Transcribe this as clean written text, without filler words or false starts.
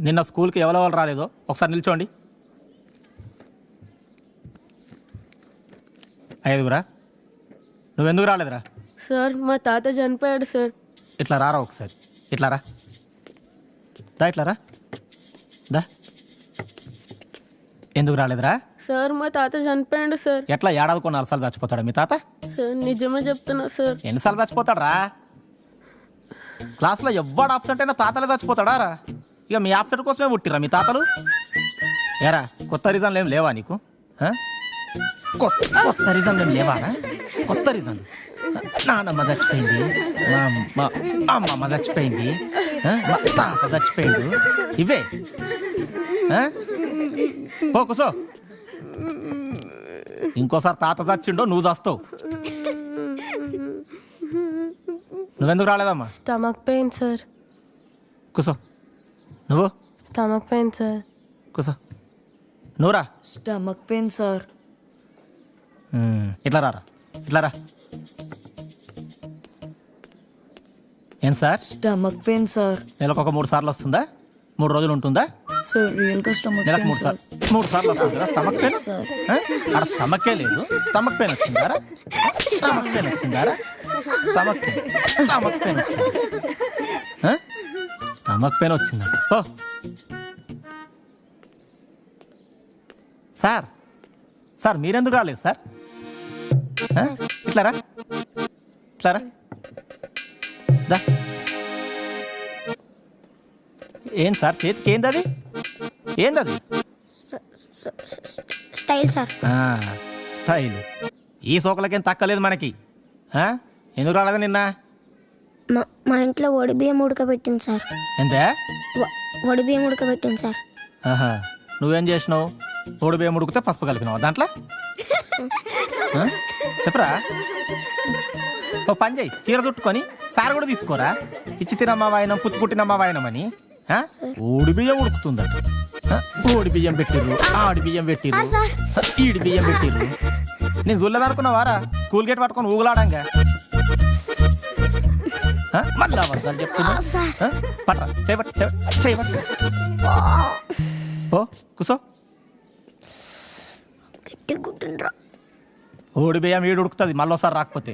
నిన్న స్కూల్కి ఎవరెవరు రాలేదో ఒకసారి నిల్చోండి. 5గురా. నువ్వెందుకు రాలేదురా? సార్ మా తాత చనిపోయాడు సార్. ఇట్లా రారా ఒకసారి. ఇట్లా రా. దా ఇట్లా రా. దా. ఎందుకు రాలేదురా? సార్ మా తాత చనిపోయాడు సార్. ఎట్లా ఏడాదికో 4 సార్లు చచ్చిపోతాడా మీ తాత? సార్ నిజమే చెప్తున్నా సార్. ఎన్నిసార్లు చచ్చిపోతాడరా? క్లాస్లో ఎవ్వడు ఆబ్సెంట్ అయినా తాతలే చచ్చిపోతాడా రా? ఇక మీ ఆబ్సెంట్ కోసమే పుట్టిరా మీ తాతలు? ఏరా కొత్త రీజన్లు ఏం లేవా నీకు? కొత్త రీజన్లు ఏం లేవారా? కొత్త రీజన్ నానమ్మ చచ్చిపోయింది, మా అమ్మమ్మ చచ్చిపోయింది, మా తాత చచ్చిపోయిండు, ఇవే. ఓ కూసో. ఇంకోసారి తాత చచ్చిండో నువ్వు చస్తావు. నువ్వెందుకు రాలేదమ్మా? Stomach pain sir. కూసో. నువ్వు? Stomach pain sir. కూసో. నువ్వురా. Stomach pain sir. ఇట్లా రారా. ఇట్లా రా. ఏం సార్? Stomach pain sir. నెలకు ఒక 3 సార్లు వస్తుందా? 3 రోజులు ఉంటుందా? సార్ రియల్ గా స్టమక్ నెలకు పెయిన్ 3 సార్. సార్లు 3 సార్లు వస్తుంది కదా స్టమక్ పెయిన్? సార్. అక్కడ స్టమక్కే లేదు. స్టమక్ పెయిన్ వచ్చిందారా? స్టమక్ పెయిన్ వచ్చిందారా? స్టమక్ పెయిన్ వచ్చింది. స్టమక్ పెయిన్ వచ్చిందంట. ఓ సార్, సార్ మీరెందుకు రాలేదు సార్? ఇట్లారా. ఇట్లారా. దా. ఏం సార్ చేతికి ఏందది? ఏందది? Style sir. స్టైల్. ఈ సోకలకేం తక్కలేదు మనకి. ఎందుకు రాలేదు నిన్న? మా ఇంట్లో వడి బియ్యం ఉడకబెట్టింది సార్. ఎంతే? వడి బియ్యం ఉడకబెట్టింది సార్. నువ్వేం చేసినావు? తోడు బియ్యం ఉడికితే పసుపు కలిపినావు దాంట్లో? చెప్పరా. ఓ పని చేయి, చీర చుట్టుకొని సార్ కూడా తీసుకోరా. ఇచ్చి తినమ్మా వాయినం, పుచ్చుకుట్టినమ్మా వాయినం అని. ఓడి బియ్యం ఉడుకుతుందట. ఓడి బియ్యం పెట్టిర్రు, ఆడి బియ్యం పెట్టిర్రు, ఈడి బియ్యం పెట్టిర్రు. నేను జుల్లదనుకున్నావారా? స్కూల్ గేట్ పట్టుకొని ఊగులాడంగా. మళ్ళా వర్షాలు చెప్తున్నా. పట్రా చేయబట్టి చేయబట్టి. ఓ కూసో. గట్టి గుట్టుండ్రా. ఓడి బియ్యం ఈడు ఉడుకుతుంది మళ్ళీసారి రాకపోతే.